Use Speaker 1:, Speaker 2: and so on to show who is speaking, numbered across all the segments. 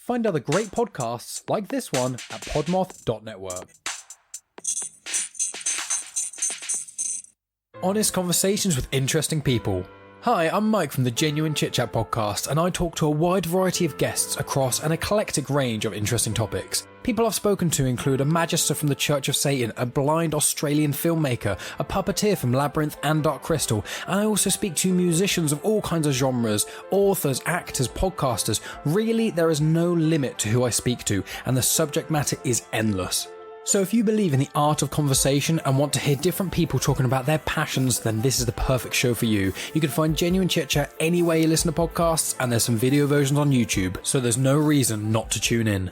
Speaker 1: Find other great podcasts like this one at podmoth.network. Honest conversations with interesting people. Hi, I'm Mike from the Genuine Chit Chat podcast, and I talk to a wide variety of guests across an eclectic range of interesting topics. People I've spoken to include a magister from the Church of Satan, a blind Australian filmmaker, a puppeteer from Labyrinth and Dark Crystal, and I also speak to musicians of all kinds of genres, authors, actors, podcasters. Really, there is no limit to who I speak to, and the subject matter is endless. So if you believe in the art of conversation and want to hear different people talking about their passions, then this is the perfect show for you. You can find Genuine Chit Chat anywhere you listen to podcasts, and there's some video versions on YouTube, so there's no reason not to tune in.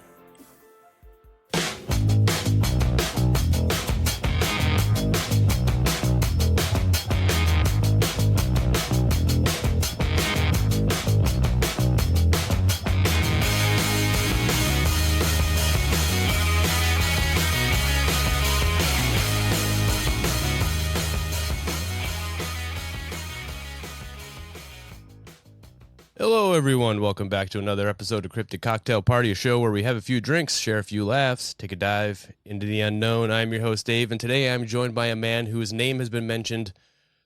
Speaker 2: Hello, everyone. Welcome back to another episode of Cryptid Cocktail Party, a show where we have a few drinks, share a few laughs, take a dive into the unknown. I'm your host, Dave, and today I'm joined by a man whose name has been mentioned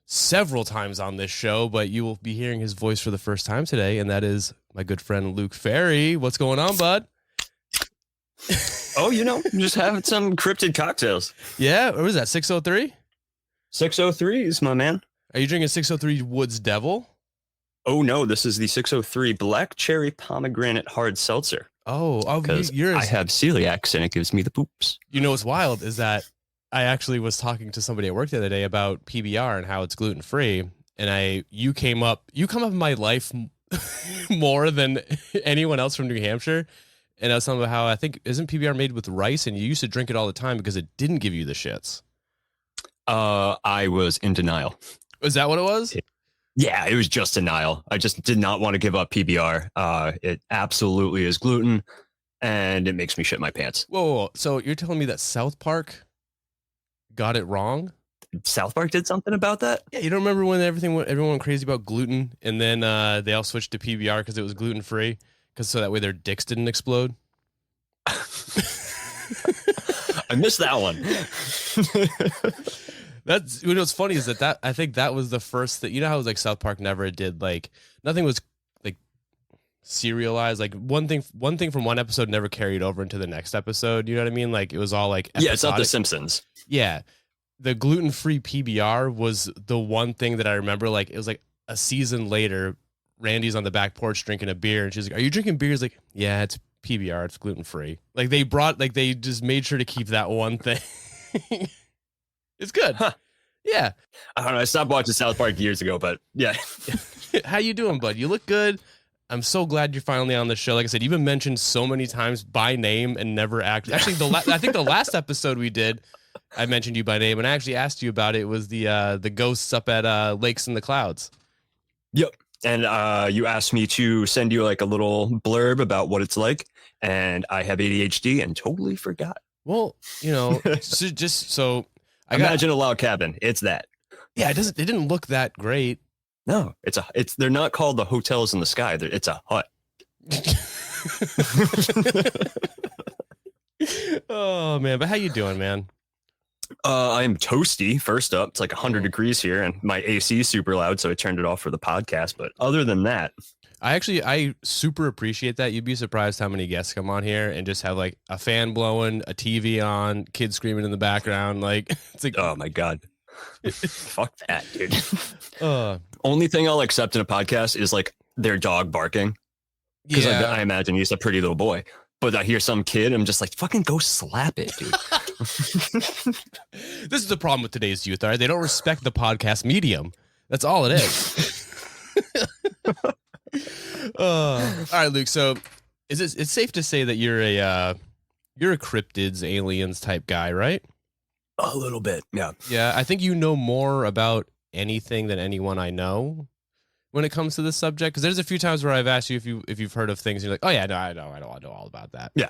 Speaker 2: several times on this show, but you will be hearing his voice for the first time today, and that is my good friend Luke Farry. What's going on, bud?
Speaker 3: Oh, I'm just having some cryptid cocktails.
Speaker 2: Yeah? What is that, 603?
Speaker 3: 603s, my man.
Speaker 2: Are you drinking 603 Woods Devil?
Speaker 3: Oh, no, this is the 603 Black Cherry Pomegranate Hard Seltzer.
Speaker 2: Because
Speaker 3: I have celiac and it gives me the poops.
Speaker 2: You know what's wild is that I actually was talking to somebody at work the other day about PBR and how it's gluten-free, and you come up in my life more than anyone else from New Hampshire, and I was talking about how I think, isn't PBR made with rice, and you used to drink it all the time because it didn't give you the shits?
Speaker 3: I was in denial.
Speaker 2: Is that what it was?
Speaker 3: Yeah, it was just denial. I just did not want to give up PBR. It absolutely is gluten, and it makes me shit my pants.
Speaker 2: Whoa. So you're telling me that South Park got it wrong?
Speaker 3: South Park did something about that?
Speaker 2: Yeah, you don't remember when everyone went crazy about gluten, and then they all switched to PBR because it was gluten-free, so that way their dicks didn't explode?
Speaker 3: I missed that one.
Speaker 2: That's what's funny is that I think that was the first that, how it was like South Park never did, like nothing was like serialized. Like one thing from one episode never carried over into the next episode. You know what I mean? Like it was all like episodic.
Speaker 3: Yeah, it's not The Simpsons.
Speaker 2: Yeah, the gluten-free PBR was the one thing that I remember. Like it was like a season later, Randy's on the back porch drinking a beer, and she's like, "Are you drinking beer?" He's like, "Yeah, it's PBR. It's gluten-free." Like they just made sure to keep that one thing. It's good.
Speaker 3: Huh.
Speaker 2: Yeah.
Speaker 3: I don't know. I stopped watching South Park years ago, but yeah.
Speaker 2: How you doing, bud? You look good. I'm so glad you're finally on the show. Like I said, you've been mentioned so many times by name and never actually. I think the last episode we did, I mentioned you by name, and I actually asked you about it. It was the ghosts up at Lakes in the Clouds.
Speaker 3: Yep. And you asked me to send you like a little blurb about what it's like, and I have ADHD and totally forgot.
Speaker 2: Well, so.
Speaker 3: Imagine a log cabin. It's that.
Speaker 2: Yeah, it didn't look that great.
Speaker 3: No, they're not called the hotels in the sky. It's a hut.
Speaker 2: Oh man, but how you doing, man?
Speaker 3: I'm toasty. First up, it's like 100 degrees here, and my AC is super loud, so I turned it off for the podcast. But other than that,
Speaker 2: I super appreciate that. You'd be surprised how many guests come on here and just have like a fan blowing, a TV on, kids screaming in the background. Like it's like,
Speaker 3: oh my God, fuck that, dude. Only thing I'll accept in a podcast is like their dog barking. Because I imagine he's a pretty little boy. But I hear some kid, I'm just like, fucking go slap it, dude.
Speaker 2: This is the problem with today's youth, all right? They don't respect the podcast medium. That's all it is. All right, Luke. So it's safe to say that you're a cryptids, aliens type guy, right?
Speaker 3: A little bit, yeah.
Speaker 2: Yeah, I think you know more about anything than anyone I know when it comes to this subject. Because there's a few times where I've asked you if you've heard of things, and you're like, oh yeah, no, I know all about that.
Speaker 3: Yeah.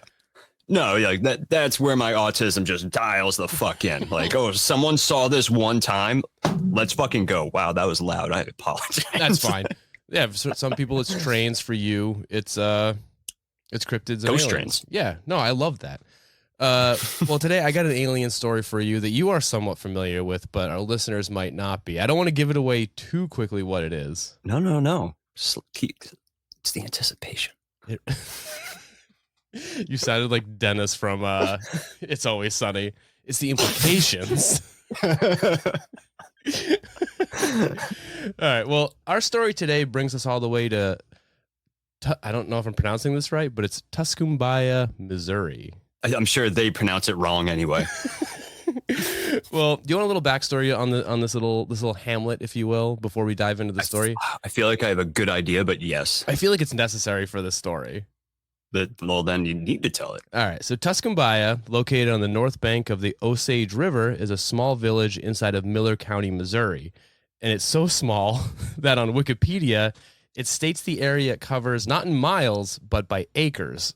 Speaker 3: No, like that's where my autism just dials the fuck in. Like, oh, someone saw this one time. Let's fucking go. Wow, that was loud. I apologize.
Speaker 2: That's fine. Yeah, for some people it's trains. For you, it's It's cryptids and
Speaker 3: Ghost
Speaker 2: aliens.
Speaker 3: trains.
Speaker 2: Yeah, no, I love that. Well, today I got an alien story for you that you are somewhat familiar with, but our listeners might not be. I don't want to give it away too quickly what it is.
Speaker 3: No. It's the anticipation.
Speaker 2: You sounded like Dennis from It's Always Sunny. It's the implications. All right. Well, our story today brings us all the way to, I don't know if I'm pronouncing this right, but it's Tuscumbia, Missouri.
Speaker 3: I'm sure they pronounce it wrong anyway.
Speaker 2: Well, do you want a little backstory on this little hamlet, if you will, before we dive into the story?
Speaker 3: I feel like I have a good idea, but yes.
Speaker 2: I feel like it's necessary for this story.
Speaker 3: Well, then you need to tell it.
Speaker 2: All right. So Tuscumbia, located on the north bank of the Osage River, is a small village inside of Miller County, Missouri. And it's so small that on Wikipedia, it states the area it covers not in miles, but by acres.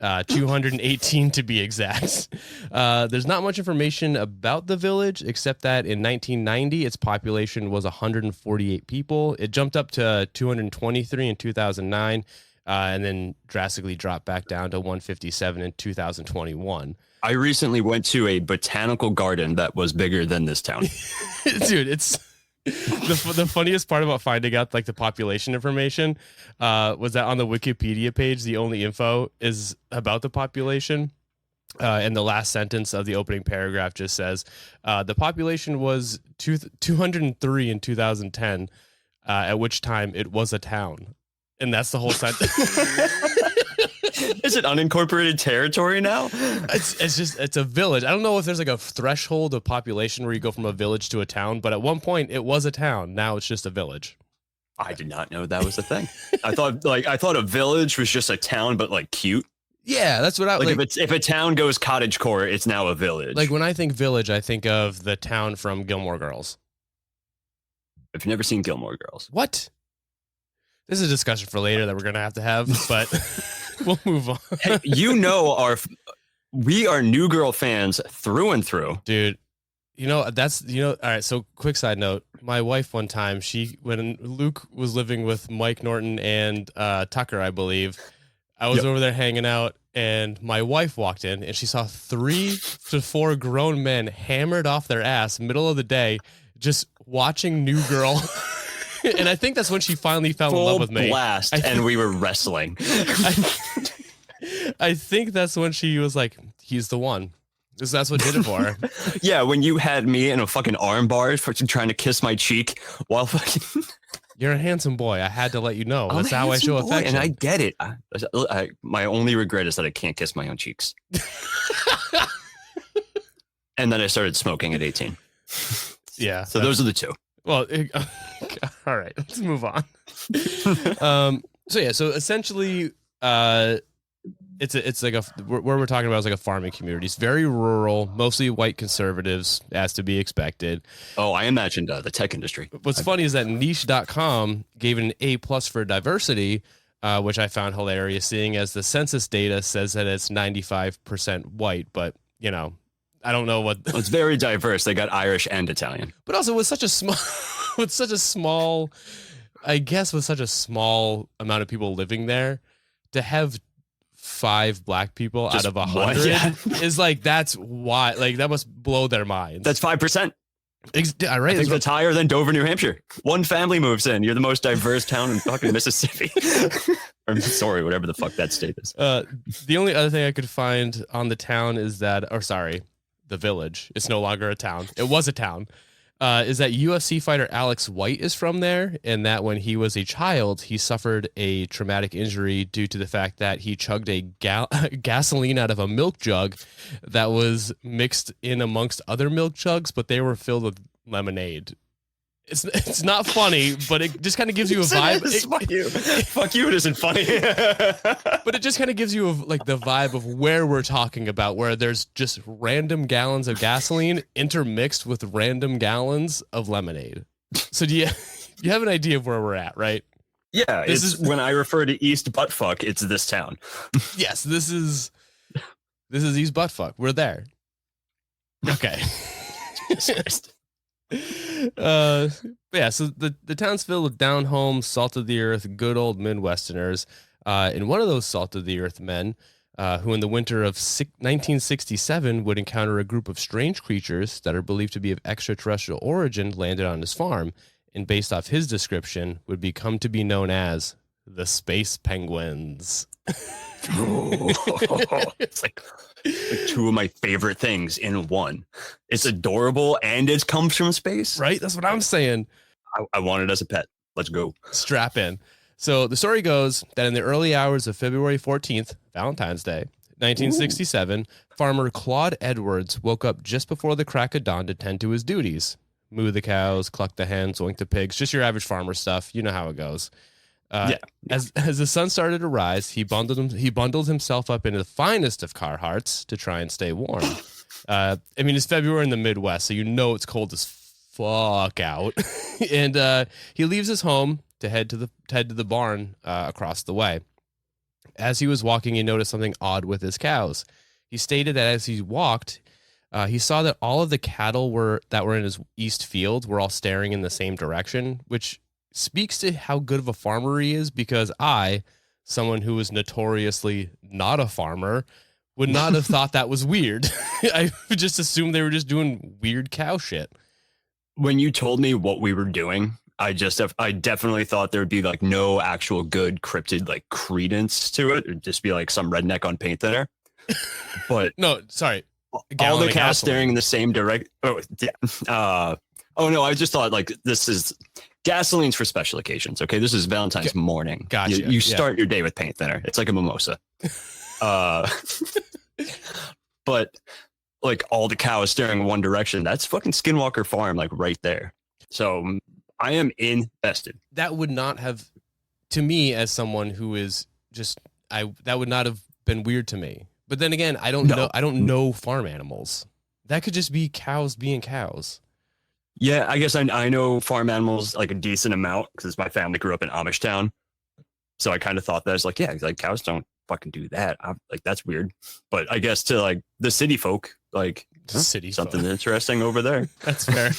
Speaker 2: 218 to be exact. There's not much information about the village, except that in 1990, its population was 148 people. It jumped up to 223 in 2009, and then drastically dropped back down to 157 in 2021.
Speaker 3: I recently went to a botanical garden that was bigger than this town.
Speaker 2: Dude, it's the funniest part about finding out like the population information was that on the Wikipedia page, the only info is about the population. And the last sentence of the opening paragraph just says the population was 203 in 2010, at which time it was a town. And that's the whole sentence.
Speaker 3: Is it unincorporated territory now?
Speaker 2: It's a village. I don't know if there's like a threshold of population where you go from a village to a town, but at one point it was a town. Now it's just a village.
Speaker 3: I did not know that was a thing. I thought a village was just a town, but like cute.
Speaker 2: Yeah, that's what I
Speaker 3: like. If a town goes cottagecore, it's now a village.
Speaker 2: Like when I think village, I think of the town from Gilmore Girls.
Speaker 3: I've never seen Gilmore Girls.
Speaker 2: What? This is a discussion for later that we're gonna have, but we'll move on.
Speaker 3: Hey, we are New Girl fans through and through,
Speaker 2: dude. All right. So, quick side note: my wife one time, when Luke was living with Mike Norton and Tucker, I believe, I was over there hanging out, and my wife walked in, and she saw 3 to 4 grown men hammered off their ass, middle of the day, just watching New Girl. And I think that's when she finally fell in love with me.
Speaker 3: Blast, and we were wrestling.
Speaker 2: I think that's when she was like, he's the one. Because that's what did it for her.
Speaker 3: Yeah, when you had me in a fucking arm bar for trying to kiss my cheek while fucking...
Speaker 2: You're a handsome boy. I had to let you know. That's how I show affection.
Speaker 3: And I get it. My only regret is that I can't kiss my own cheeks. And then I started smoking at 18.
Speaker 2: Yeah.
Speaker 3: So those are the two.
Speaker 2: Well, all right, let's move on. So essentially, it's like where we're talking about is like a farming community. It's very rural, mostly white conservatives, as to be expected.
Speaker 3: Oh, I imagined the tech industry.
Speaker 2: What's funny is that niche.com gave it an A+ for diversity, which I found hilarious, seeing as the census data says that it's 95% white, but I don't know what.
Speaker 3: It's very diverse. They got Irish and Italian.
Speaker 2: But also with such a small amount of people living there, to have 5 black people just out of 100 is like, that's why, like, that must blow their minds.
Speaker 3: That's 5%.
Speaker 2: I
Speaker 3: think that's higher than Dover, New Hampshire. 1 family moves in. You're the most diverse town in fucking Mississippi. Or Missouri, whatever the fuck that state is.
Speaker 2: The only other thing I could find on the town is that, the village. It's no longer a town. It was a town. Is that UFC fighter Alex White is from there, and that when he was a child, he suffered a traumatic injury due to the fact that he chugged a gasoline out of a milk jug that was mixed in amongst other milk jugs, but they were filled with lemonade. It's not funny, but it just kind of gives you a vibe.
Speaker 3: Fuck you, it isn't funny.
Speaker 2: But it just kind of gives you the vibe of where we're talking about, where there's just random gallons of gasoline intermixed with random gallons of lemonade. So do you have an idea of where we're at, right?
Speaker 3: Yeah, this is when I refer to East Buttfuck, it's this town.
Speaker 2: Yes, this is East Buttfuck. We're there. Okay. So the town's filled with down home, salt of the earth, good old Midwesterners. And one of those salt-of-the-earth men, who in the winter of 1967 would encounter a group of strange creatures that are believed to be of extraterrestrial origin landed on his farm, and based off his description, would become to be known as the Space Penguins.
Speaker 3: It's like two of my favorite things in one. It's adorable and it comes from space.
Speaker 2: Right? That's what I'm saying.
Speaker 3: I want it as a pet. Let's go.
Speaker 2: Strap in. So the story goes that in the early hours of February 14th, Valentine's Day, 1967, farmer Claude Edwards woke up just before the crack of dawn to tend to his duties. Moo the cows, cluck the hens, oink the pigs, just your average farmer stuff. You know how it goes. As the sun started to rise, he bundled himself up into the finest of Carhartts to try and stay warm. I mean, it's February in the Midwest, so you know it's cold as fuck out. And he leaves his home to head to the barn across the way. As he was walking, he noticed something odd with his cows. He stated that as he walked, he saw that all of the cattle that were in his east field were all staring in the same direction, which speaks to how good of a farmer he is, because someone who was notoriously not a farmer, would not have thought that was weird. I just assumed they were just doing weird cow shit.
Speaker 3: When you told me what we were doing, I definitely thought there would be like no actual good cryptid like credence to it. It'd just be like some redneck on paint thinner. But
Speaker 2: no, sorry.
Speaker 3: All the cows staring in the same direction. Oh, yeah. Oh no, I just thought like this is gasoline's for special occasions. Okay, this is Valentine's morning.
Speaker 2: Gotcha.
Speaker 3: You start your day with paint thinner. It's like a mimosa. But like all the cows staring in one direction. That's fucking Skinwalker Farm, like right there. So I am invested.
Speaker 2: That would not have, to me as someone who is just, that would not have been weird to me. But then again, I don't know farm animals. That could just be cows being cows.
Speaker 3: Yeah, I guess I know farm animals like a decent amount because my family grew up in Amish town. So I kind of thought that was like, yeah, like cows don't fucking do that. Like that's weird. But I guess to like the city folk, like something interesting over there.
Speaker 2: That's fair.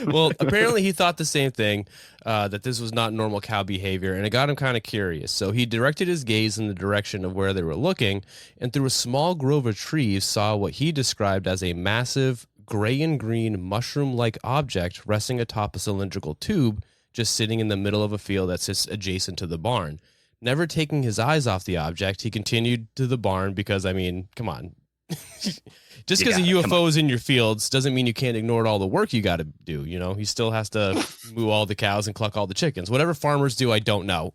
Speaker 2: Well, apparently he thought the same thing, that this was not normal cow behavior, and it got him kind of curious. So he directed his gaze in the direction of where they were looking, and through a small grove of trees saw what he described as a massive gray and green mushroom-like object resting atop a cylindrical tube, just sitting in the middle of a field that sits adjacent to the barn. Never taking his eyes off the object, he continued to the barn because, I mean, come on. Just because a UFO is in your fields doesn't mean you can't ignore all the work you got to do. You know, he still has to moo all the cows and cluck all the chickens. Whatever farmers do, I don't know.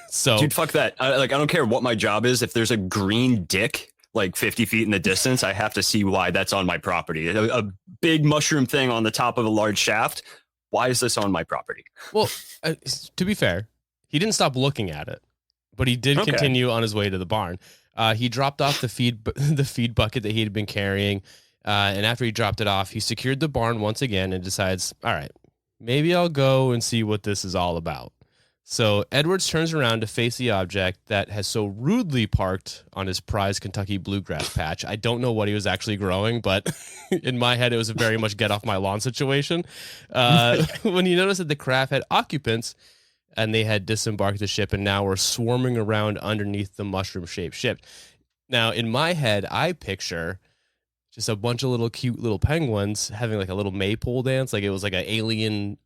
Speaker 2: So,
Speaker 3: dude, fuck that. I don't care what my job is. If there's a green dick like 50 feet in the distance, I have to see why that's on my property. A big mushroom thing on the top of a large shaft. Why is this on my property?
Speaker 2: Well, to be fair, he didn't stop looking at it, but he did continue on his way to the barn. He dropped off the feed bucket that he had been carrying, and after he dropped it off, he secured the barn once again and decides, all right, maybe I'll go and see what this is all about. So Edwards turns around to face the object that has so rudely parked on his prized Kentucky bluegrass patch. I don't know what he was actually growing, but in my head, it was a very much get off my lawn situation. When he noticed that the craft had occupants, and they had disembarked the ship and now were swarming around underneath the mushroom-shaped ship. Now, in my head, I picture just a bunch of little cute little penguins having like a little maypole dance. Like it was like an alien,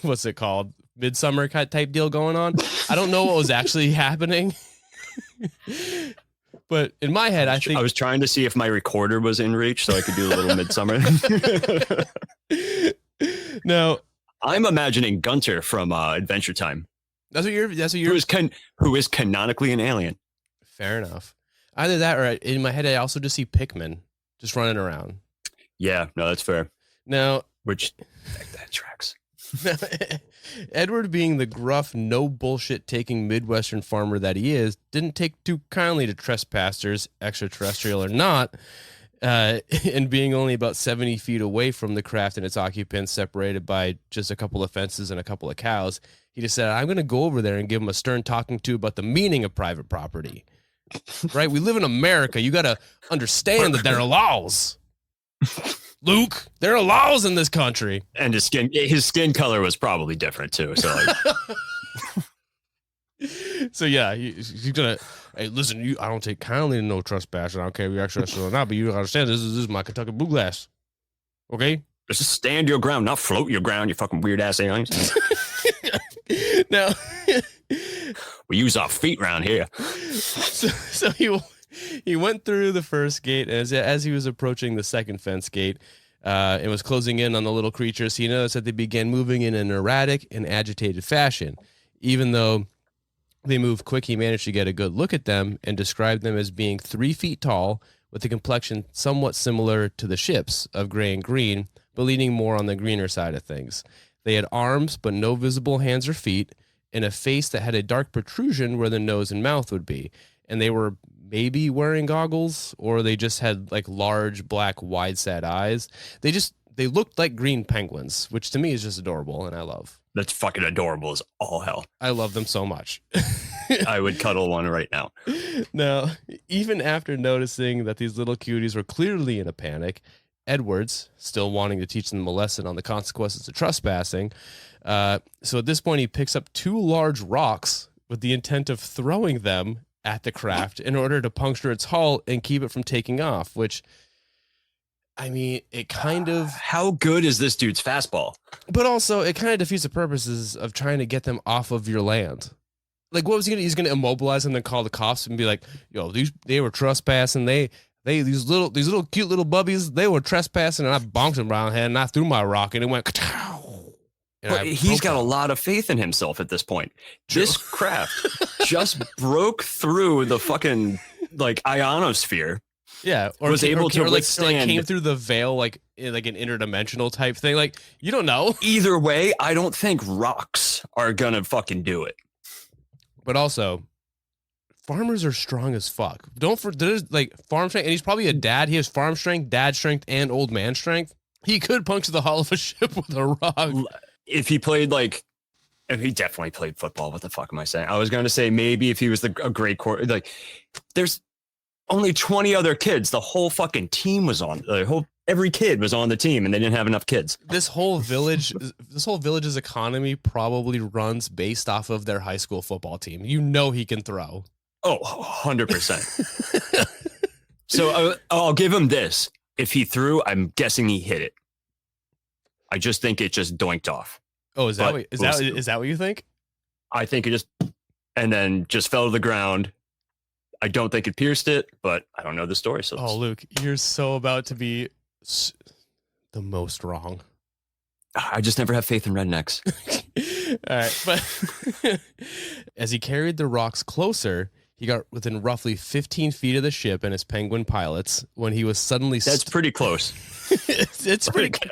Speaker 2: what's it called? Midsummer type deal going on. I don't know what was actually happening. But in my head, I
Speaker 3: was trying to see if my recorder was in reach so I could do a little Midsummer.
Speaker 2: No.
Speaker 3: I'm imagining Gunter from Adventure Time.
Speaker 2: That's what you're.
Speaker 3: Who is canonically an alien.
Speaker 2: Fair enough. Either that, or in my head, I also just see Pikmin just running around.
Speaker 3: Yeah, no, that's fair.
Speaker 2: Now,
Speaker 3: that tracks.
Speaker 2: Edward, being the gruff, no bullshit taking Midwestern farmer that he is, didn't take too kindly to trespassers, extraterrestrial or not. And being only about 70 feet away from the craft and its occupants, separated by just a couple of fences and a couple of cows, he just said, I'm going to go over there and give him a stern talking to about the meaning of private property. Right? We live in America. You got to understand that there are laws. Luke, there are laws in this country.
Speaker 3: And his skin color was probably different too. So
Speaker 2: So yeah, he's gonna. Hey, listen, I don't take kindly to no trespass. I don't care if you're trespassing or not, but you understand this is my Kentucky Blue Glass. Okay,
Speaker 3: just stand your ground, not float your ground. You fucking weird ass aliens.
Speaker 2: Now
Speaker 3: we use our feet around here.
Speaker 2: So he went through the first gate, and as he was approaching the second fence gate, and was closing in on the little creatures, he noticed that they began moving in an erratic and agitated fashion. Even though they moved quick, he managed to get a good look at them and described them as being 3 feet tall, with a complexion somewhat similar to the ships of gray and green, but leaning more on the greener side of things. They had arms, but no visible hands or feet, and a face that had a dark protrusion where the nose and mouth would be. And they were maybe wearing goggles, or they just had like large black wide-set eyes. They looked like green penguins, which to me is just adorable, and I love.
Speaker 3: That's fucking adorable as all hell.
Speaker 2: I love them so much.
Speaker 3: I would cuddle one right now.
Speaker 2: Now, even after noticing that these little cuties were clearly in a panic, Edwards, still wanting to teach them a lesson on the consequences of trespassing, so at this point he picks up 2 large rocks with the intent of throwing them at the craft in order to puncture its hull and keep it from taking off, which, I mean, it kind of...
Speaker 3: How good is this dude's fastball?
Speaker 2: But also, it kind of defeats the purposes of trying to get them off of your land. Like, what was he gonna? He's gonna immobilize them and call the cops and be like, "Yo, they were trespassing. These little cute little bubbies, they were trespassing, and I bonked them around head, and I threw my rock, and it went."
Speaker 3: But he's got a lot of faith in himself at this point. This craft just broke through the fucking like ionosphere.
Speaker 2: Yeah, or
Speaker 3: was able to withstand.
Speaker 2: Came through the veil like an interdimensional type thing. Like, you don't know.
Speaker 3: Either way, I don't think rocks are gonna fucking do it.
Speaker 2: But also, farmers are strong as fuck. There's like farm strength, and he's probably a dad. He has farm strength, dad strength, and old man strength. He could puncture the hull of a ship with a rock.
Speaker 3: If he played if he definitely played football. What the fuck am I saying? I was going to say maybe if he was a great there's only 20 other kids. The whole fucking team was on. Every kid was on the team, and they didn't have enough kids.
Speaker 2: This whole village's economy probably runs based off of their high school football team. You know he can throw.
Speaker 3: Oh, 100%. So I'll give him this. If he threw, I'm guessing he hit it. I just think it just doinked off.
Speaker 2: Oh, is that what you think?
Speaker 3: I think it and then just fell to the ground. I don't think it pierced it, but I don't know the story. So
Speaker 2: Luke, you're so about to be the most wrong.
Speaker 3: I just never have faith in rednecks.
Speaker 2: All right, but as he carried the rocks closer, he got within roughly 15 feet of the ship and his penguin pilots when he was suddenly...
Speaker 3: That's pretty close.
Speaker 2: it's pretty good.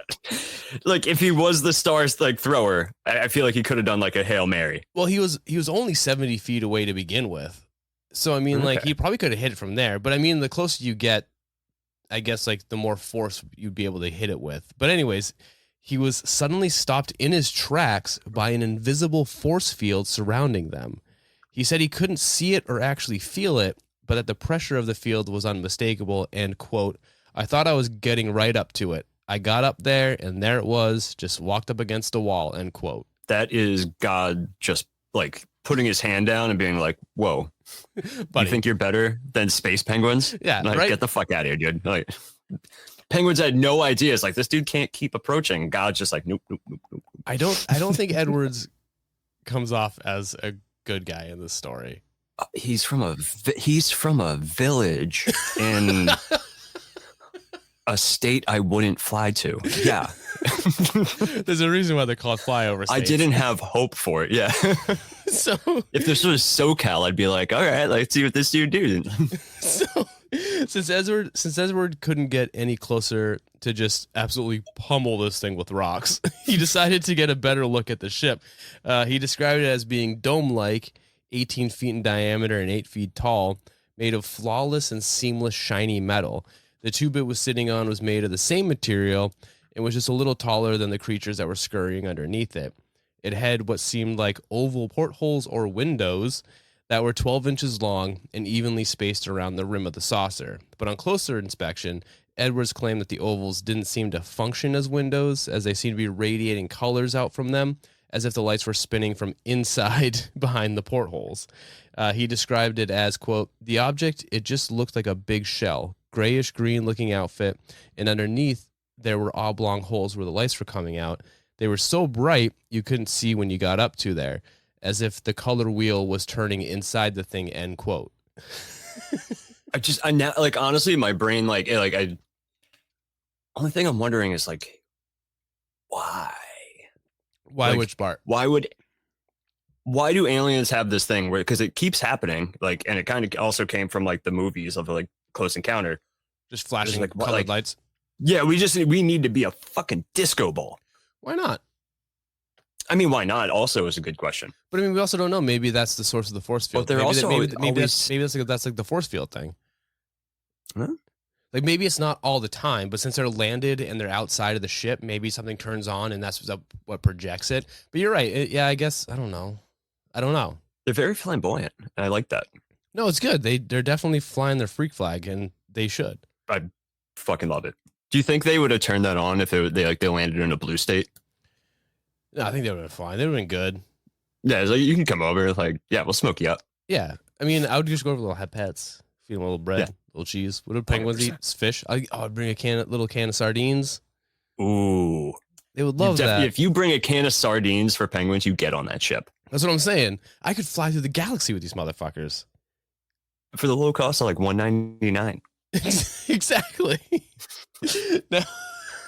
Speaker 3: Like, if he was the stars thrower, I feel like he could have done like a Hail Mary.
Speaker 2: Well, he was only 70 feet away to begin with. So, I mean, like, he probably could have hit it from there. But, I mean, the closer you get, I guess, like, the more force you'd be able to hit it with. But anyways, he was suddenly stopped in his tracks by an invisible force field surrounding them. He said he couldn't see it or actually feel it, but that the pressure of the field was unmistakable and, quote, "I thought I was getting right up to it. I got up there, and there it was, just walked up against a wall," end quote.
Speaker 3: That is God just, like, putting his hand down and being like, whoa, buddy, you think you're better than space penguins?
Speaker 2: Yeah,
Speaker 3: like,
Speaker 2: right?
Speaker 3: Get the fuck out of here, dude. Like, penguins had no idea. It's like, this dude can't keep approaching. God's just like, nope.
Speaker 2: I don't think Edwards comes off as a good guy in this story.
Speaker 3: He's from a village in a state I wouldn't fly to. Yeah.
Speaker 2: There's a reason why they're called flyover states.
Speaker 3: I didn't have hope for it. Yeah.
Speaker 2: So
Speaker 3: if this was SoCal, I'd be like, all right, let's see what this dude do.
Speaker 2: So since Edward couldn't get any closer to just absolutely pummel this thing with rocks, he decided to get a better look at the ship. He described it as being dome-like, 18 feet in diameter and 8 feet tall, made of flawless and seamless shiny metal. The tube it was sitting on was made of the same material and was just a little taller than the creatures that were scurrying underneath it. It had what seemed like oval portholes or windows that were 12 inches long and evenly spaced around the rim of the saucer. But on closer inspection, Edwards claimed that the ovals didn't seem to function as windows, as they seemed to be radiating colors out from them, as if the lights were spinning from inside behind the portholes. He described it as, quote, "The object, it just looked like a big shell, grayish green looking outfit, and underneath there were oblong holes where the lights were coming out. They were so bright you couldn't see when you got up to there, as if the color wheel was turning inside the thing," end quote.
Speaker 3: I now, like, honestly, my brain, only thing I'm wondering is, like, why?
Speaker 2: Why,
Speaker 3: like,
Speaker 2: which part?
Speaker 3: Why do aliens have this thing where, because it keeps happening, like, and it kind of also came from like the movies of like Close Encounter,
Speaker 2: Just flashing
Speaker 3: like,
Speaker 2: colored lights.
Speaker 3: Yeah, we need to be a fucking disco ball.
Speaker 2: Why not?
Speaker 3: I mean, why not? Also is a good question.
Speaker 2: But I mean, we also don't know. Maybe that's the source of the force field.
Speaker 3: But they're
Speaker 2: maybe that's like the force field thing.
Speaker 3: Huh?
Speaker 2: Like, maybe it's not all the time, but since they're landed and they're outside of the ship, maybe something turns on and that's what projects it. But you're right. Yeah, I guess I don't know.
Speaker 3: They're very flamboyant, and I like that.
Speaker 2: No, it's good. They're definitely flying their freak flag, and they should.
Speaker 3: I fucking love it. Do you think they would have turned that on if they landed in a blue state?
Speaker 2: No, I think they would have been fine. They would have been good.
Speaker 3: Yeah, it's like, you can come over. Like, yeah, we'll smoke you up.
Speaker 2: Yeah, I mean, I would just go over little pets, feed them a little bread, little cheese. What do penguins 100%. Eat? It's fish. I'd bring a little can of sardines.
Speaker 3: Ooh,
Speaker 2: they would love that.
Speaker 3: If you bring a can of sardines for penguins, you get on that ship.
Speaker 2: That's what I'm saying. I could fly through the galaxy with these motherfuckers
Speaker 3: for the low cost of like $1.99.
Speaker 2: Exactly.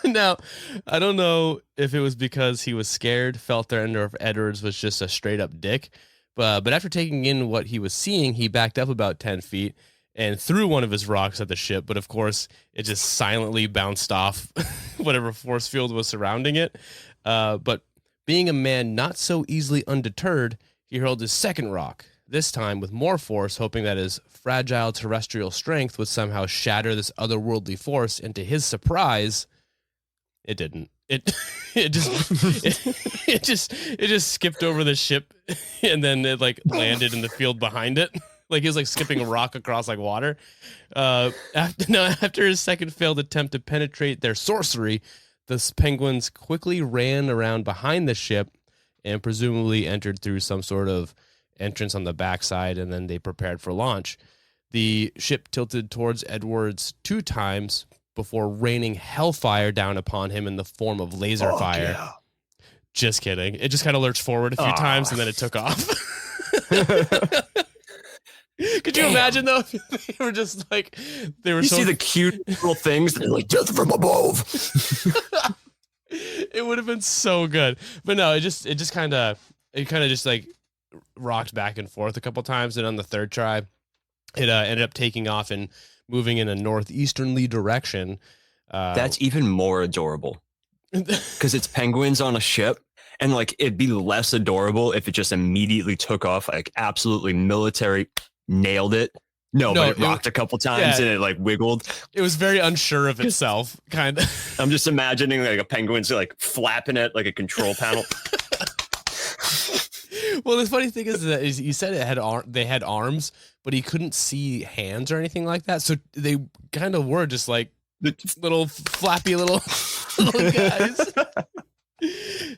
Speaker 2: Now, I don't know if it was because he was scared, felt threatened, or if Edwards was just a straight up dick. But after taking in what he was seeing, he backed up about 10 feet and threw one of his rocks at the ship. But of course, it just silently bounced off whatever force field was surrounding it. But being a man not so easily undeterred, he hurled his second rock, this time with more force, hoping that his fragile terrestrial strength would somehow shatter this otherworldly force. And to his surprise, it didn't. It just skipped over the ship, and then it like landed in the field behind it. Like he was like skipping a rock across like water. After his second failed attempt to penetrate their sorcery, the penguins quickly ran around behind the ship and presumably entered through some sort of entrance on the backside, and then they prepared for launch. The ship tilted towards Edwards 2 times before raining hellfire down upon him in the form of laser fire. Yeah. Just kidding. It just kind of lurched forward a few times, and then it took off. Could you imagine, though, if they were just like, they were
Speaker 3: see the cute little things that are like, death from above.
Speaker 2: It would have been so good. But no, it kind of just like rocked back and forth a couple times, and on the third try, it ended up taking off and moving in a northeasterly direction.
Speaker 3: That's even more adorable because it's penguins on a ship, and like it'd be less adorable if it just immediately took off, like absolutely military, nailed it. No, but it rocked a couple times and it like wiggled.
Speaker 2: It was very unsure of itself, kind of.
Speaker 3: I'm just imagining like a penguin's like flapping it like a control panel.
Speaker 2: Well, the funny thing is that you said they had arms, but he couldn't see hands or anything like that. So they kind of were just like little flappy little guys.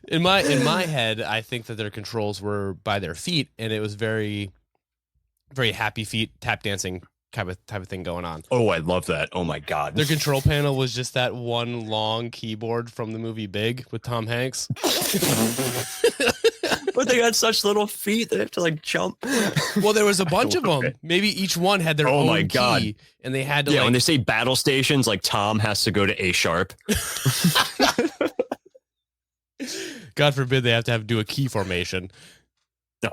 Speaker 2: In my head, I think that their controls were by their feet, and it was very, very happy feet, tap dancing type of thing going on.
Speaker 3: Oh, I love that. Oh my God.
Speaker 2: Their control panel was just that one long keyboard from the movie Big with Tom Hanks.
Speaker 3: But they got such little feet they have to like jump.
Speaker 2: Well, there was a bunch of them. Maybe each one had their own key, and they had to.
Speaker 3: Yeah, when they say battle stations, like Tom has to go to A sharp.
Speaker 2: God forbid they have to do a key formation.
Speaker 3: No.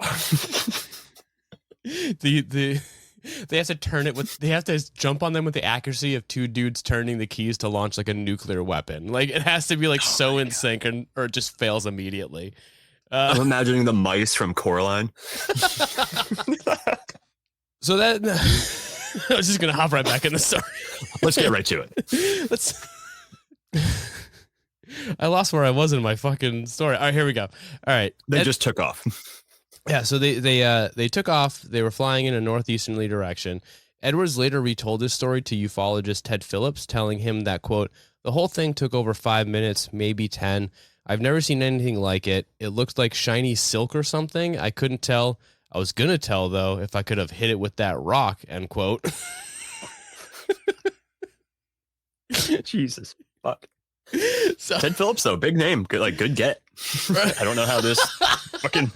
Speaker 2: They have to turn it with. They have to jump on them with the accuracy of 2 dudes turning the keys to launch like a nuclear weapon. Like it has to be like in sync, or it just fails immediately.
Speaker 3: I'm imagining the mice from Coraline.
Speaker 2: So that I was just gonna hop right back in the story.
Speaker 3: Let's get right to it.
Speaker 2: I lost where I was in my fucking story. All right, here we go. All right,
Speaker 3: they just took off.
Speaker 2: Yeah, so they took off. They were flying in a northeasterly direction. Edwards later retold his story to ufologist Ted Phillips, telling him that, quote, "The whole thing took over 5 minutes, maybe 10. I've never seen anything like it. It looked like shiny silk or something. I couldn't tell. I was going to tell, though, if I could have hit it with that rock, end quote.
Speaker 3: Jesus. Fuck. So, Ted Phillips, though, big name. Good get. I don't know how this fucking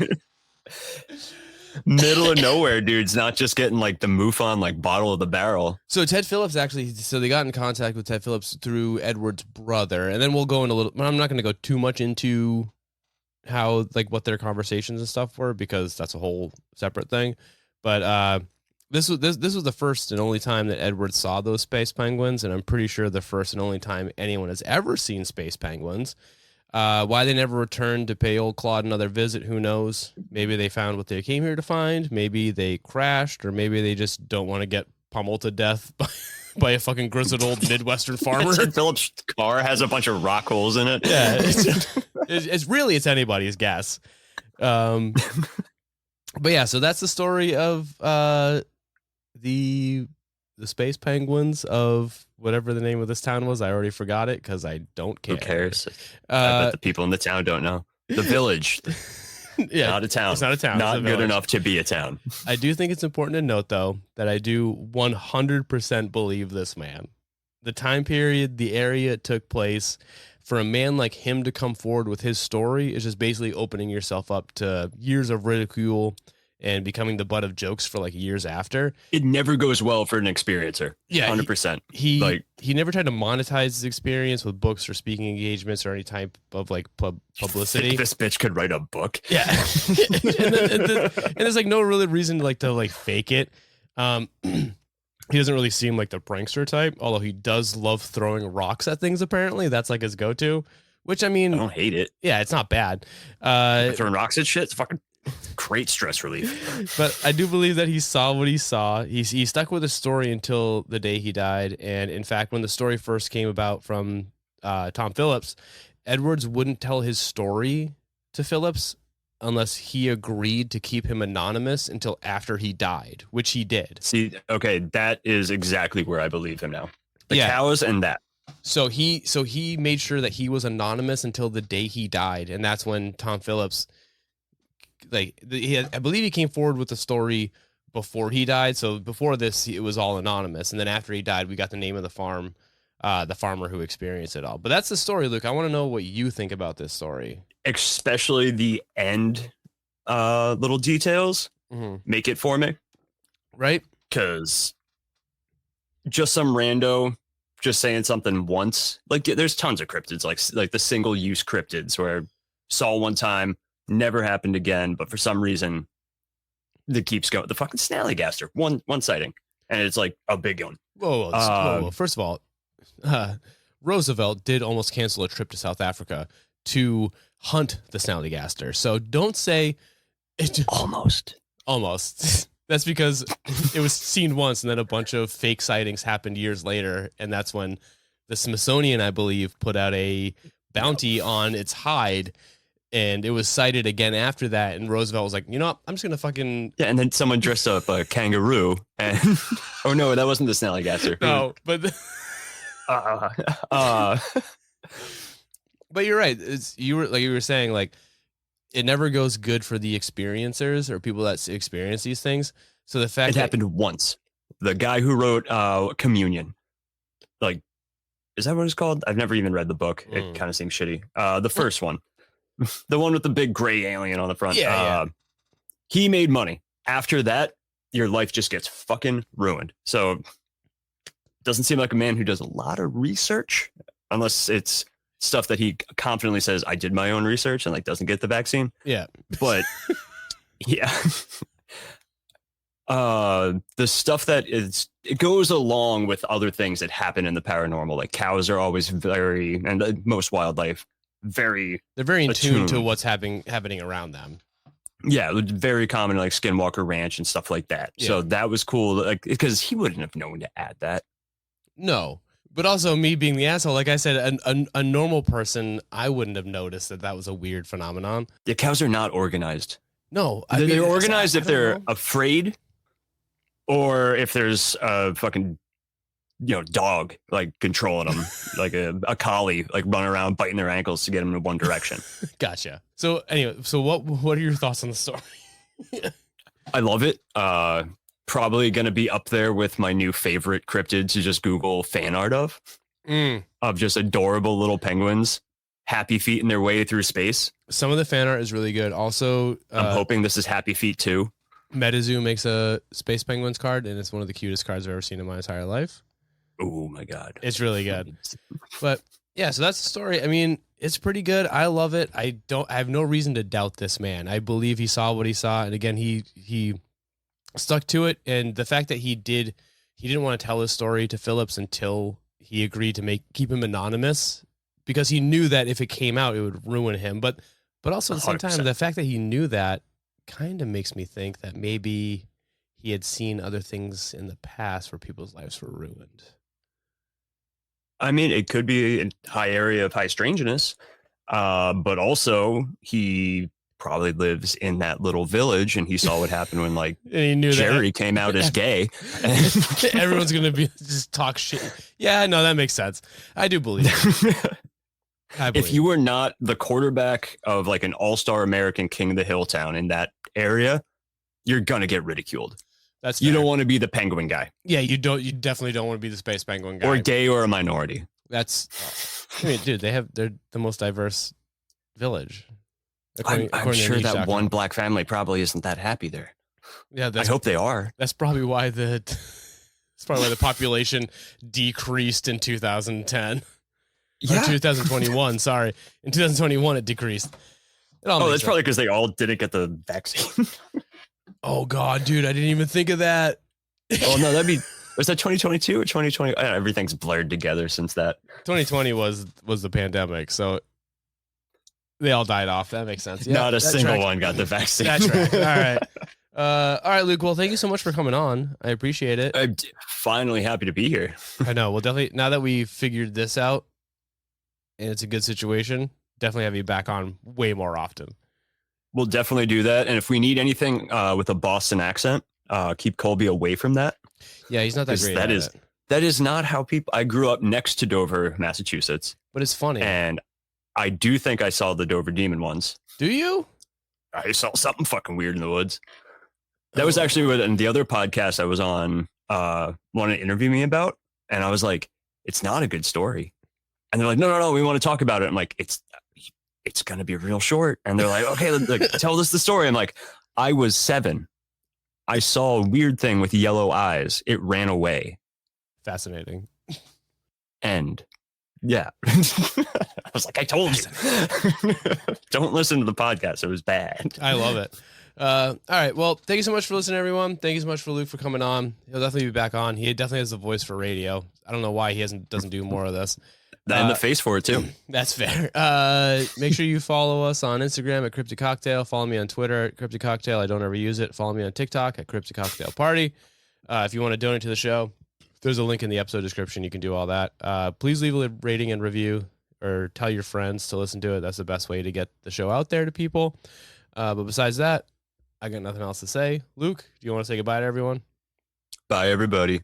Speaker 3: middle of nowhere dude's not just getting like the MUFON like bottle of the barrel.
Speaker 2: So Ted Phillips they got in contact with Ted Phillips through Edward's brother, and then we'll go in a little. I'm not going to go too much into how what their conversations and stuff were, because that's a whole separate thing. But this was the first and only time that Edward saw those space penguins, and I'm pretty sure the first and only time anyone has ever seen space penguins. Why they never returned to pay old Claude another visit, who knows? Maybe they found what they came here to find. Maybe they crashed, or maybe they just don't want to get pummeled to death by a fucking grizzled old Midwestern farmer.
Speaker 3: Ted Phillips' car has a bunch of rock holes in it.
Speaker 2: Yeah, it's anybody's guess. But yeah, so that's the story of the space penguins of whatever the name of this town was. I already forgot it because I don't care.
Speaker 3: Who cares? I bet the people in the town don't know. The village. Yeah, not a town.
Speaker 2: It's not a town.
Speaker 3: Not good enough to be a town.
Speaker 2: I do think it's important to note, though, that I do 100% believe this man. The time period, the area it took place, for a man like him to come forward with his story is just basically opening yourself up to years of ridicule and becoming the butt of jokes for years after.
Speaker 3: It never goes well for an experiencer. Yeah, 100%.
Speaker 2: He never tried to monetize his experience with books or speaking engagements or any type of publicity.
Speaker 3: This bitch could write a book.
Speaker 2: Yeah, and there's no really reason to fake it. He doesn't really seem like the prankster type, although he does love throwing rocks at things. Apparently, that's his go-to. Which I don't
Speaker 3: hate it.
Speaker 2: Yeah, it's not bad.
Speaker 3: Throwing rocks at shit, it's fucking great stress relief.
Speaker 2: But I do believe that he saw what he saw. He stuck with his story until the day he died. And in fact, when the story first came about from Tom Phillips, Edwards wouldn't tell his story to Phillips unless he agreed to keep him anonymous until after he died, which he did.
Speaker 3: See, okay, that is exactly where I believe him now. The cows and that.
Speaker 2: So he made sure that he was anonymous until the day he died, and that's when Tom Phillips, I believe he came forward with the story before he died. So before this, it was all anonymous, and then after he died, we got the name of the farm, the farmer who experienced it all. But that's the story, Luke. I want to know what you think about this story,
Speaker 3: especially the end little details.
Speaker 2: Mm-hmm.
Speaker 3: Make it for me,
Speaker 2: right?
Speaker 3: Because just some rando just saying something once, there's tons of cryptids, like the single use cryptids where saw one time, never happened again, but for some reason that keeps going. The fucking snallygaster, one sighting, and it's a big one.
Speaker 2: Whoa. First of all, Roosevelt did almost cancel a trip to South Africa to hunt the snallygaster. So don't say it.
Speaker 3: Almost.
Speaker 2: That's because it was seen once, and then a bunch of fake sightings happened years later, and that's when the Smithsonian, I believe, put out a bounty on its hide, and it was sighted again after that, and Roosevelt was like, you know what, I'm just gonna fucking...
Speaker 3: Yeah, and then someone dressed up a kangaroo, and... Oh no, that wasn't the snallygaster.
Speaker 2: No, but... But you're right. You were saying, it never goes good for the experiencers or people that experience these things. So the fact
Speaker 3: it happened once. The guy who wrote Communion, is that what it's called? I've never even read the book. It kind of seems shitty. The first one, the one with the big gray alien on the front.
Speaker 2: Yeah.
Speaker 3: He made money. After that, your life just gets fucking ruined. So doesn't seem like a man who does a lot of research, unless it's stuff that he confidently says, I did my own research, and doesn't get the vaccine.
Speaker 2: Yeah.
Speaker 3: But yeah. The stuff that it goes along with other things that happen in the paranormal. Cows are always and most wildlife, they're very
Speaker 2: in tune to what's happening around them.
Speaker 3: Yeah, very common, Skinwalker Ranch and stuff like that. Yeah. So that was cool, because he wouldn't have known to add that.
Speaker 2: No. But also me being the asshole, like I said, a normal person, I wouldn't have noticed that was a weird phenomenon.
Speaker 3: The cows are not organized.
Speaker 2: No.
Speaker 3: They're organized if they're afraid, or if there's a fucking dog like controlling them, like a collie, like running around biting their ankles to get them in one direction.
Speaker 2: Gotcha. So anyway, so what are your thoughts on the story?
Speaker 3: I love it. Probably going to be up there with my new favorite cryptid to just Google fan art of just adorable little penguins, happy feet in their way through space.
Speaker 2: Some of the fan art is really good. Also,
Speaker 3: I'm hoping this is Happy Feet too.
Speaker 2: MetaZoo makes a Space Penguins card, and it's one of the cutest cards I've ever seen in my entire life.
Speaker 3: Oh my God.
Speaker 2: It's really good. But yeah, so that's the story. I mean, it's pretty good. I love it. I have no reason to doubt this man. I believe he saw what he saw. And again, he stuck to it. And the fact that he didn't want to tell his story to Phillips until he agreed to keep him anonymous, because he knew that if it came out, it would ruin him. But also at the same time,
Speaker 3: 100%.
Speaker 2: the fact that he knew that kind of makes me think that maybe he had seen other things in the past where people's lives were ruined.
Speaker 3: I mean, it could be a high area of high strangeness, but also he probably lives in that little village, and he saw what happened when like
Speaker 2: And he knew
Speaker 3: Jerry came out as gay.
Speaker 2: Everyone's going to be just talk shit. Yeah, no, that makes sense. I do believe it.
Speaker 3: If you were not the quarterback of like an all-star American King of the Hill town in that area, you're going to get ridiculed.
Speaker 2: That's
Speaker 3: you
Speaker 2: fair.
Speaker 3: don't want to be the penguin guy.
Speaker 2: Yeah, you definitely don't want to be the Space Penguin guy.
Speaker 3: Or gay or a minority.
Speaker 2: I mean, dude, they're the most diverse village.
Speaker 3: I'm
Speaker 2: according to
Speaker 3: sure that
Speaker 2: niche.com.
Speaker 3: one black family probably isn't that happy there.
Speaker 2: Yeah,
Speaker 3: I hope they are.
Speaker 2: That's probably why the population decreased in 2010.
Speaker 3: Yeah.
Speaker 2: Or 2021, sorry. In 2021, it decreased.
Speaker 3: That's probably because they all didn't get the vaccine.
Speaker 2: Oh, God, dude, I didn't even think of that.
Speaker 3: Oh, no, was that 2022 or 2020? Everything's blurred together since that.
Speaker 2: 2020 was the pandemic, so they all died off. That makes sense. Yeah,
Speaker 3: Not a single one got the vaccine.
Speaker 2: That's right. All right, Luke. Well, thank you so much for coming on. I appreciate it.
Speaker 3: I'm finally happy to be here.
Speaker 2: I know. We'll definitely, now that we figured this out and it's a good situation, definitely have you back on way more often.
Speaker 3: We'll definitely do that. And if we need anything with a Boston accent, keep Colby away from that.
Speaker 2: Yeah, he's not that great.
Speaker 3: That is not how people. I grew up next to Dover, Massachusetts,
Speaker 2: but it's funny.
Speaker 3: And I do think I saw the Dover Demon once.
Speaker 2: Do you?
Speaker 3: I saw something fucking weird in the woods. That was actually what in the other podcast I was on wanted to interview me about, and I was like, "It's not a good story," and they're like, "No, we want to talk about it." I'm like, "It's gonna be real short," and they're like, "Okay, tell us the story." I'm like, "I was 7. I saw a weird thing with yellow eyes. It ran away."
Speaker 2: Fascinating.
Speaker 3: And yeah, I was like, "I told you, don't listen to the podcast. It was bad."
Speaker 2: I love it. All right. Well, thank you so much for listening, everyone. Thank you so much for Luke for coming on. He'll definitely be back on. He definitely has a voice for radio. I don't know why he doesn't do more of this.
Speaker 3: And the face for it too.
Speaker 2: That's fair. Make sure you follow us on Instagram at Cryptid Cocktail. Follow me on Twitter at Cryptid Cocktail. I don't ever use it. Follow me on TikTok at Cryptid Cocktail Party. If you want to donate to the show, there's a link in the episode description. You can do all that. Please leave a rating and review, or tell your friends to listen to it. That's the best way to get the show out there to people. But besides that, I got nothing else to say. Luke, do you want to say goodbye to everyone?
Speaker 3: Bye, everybody.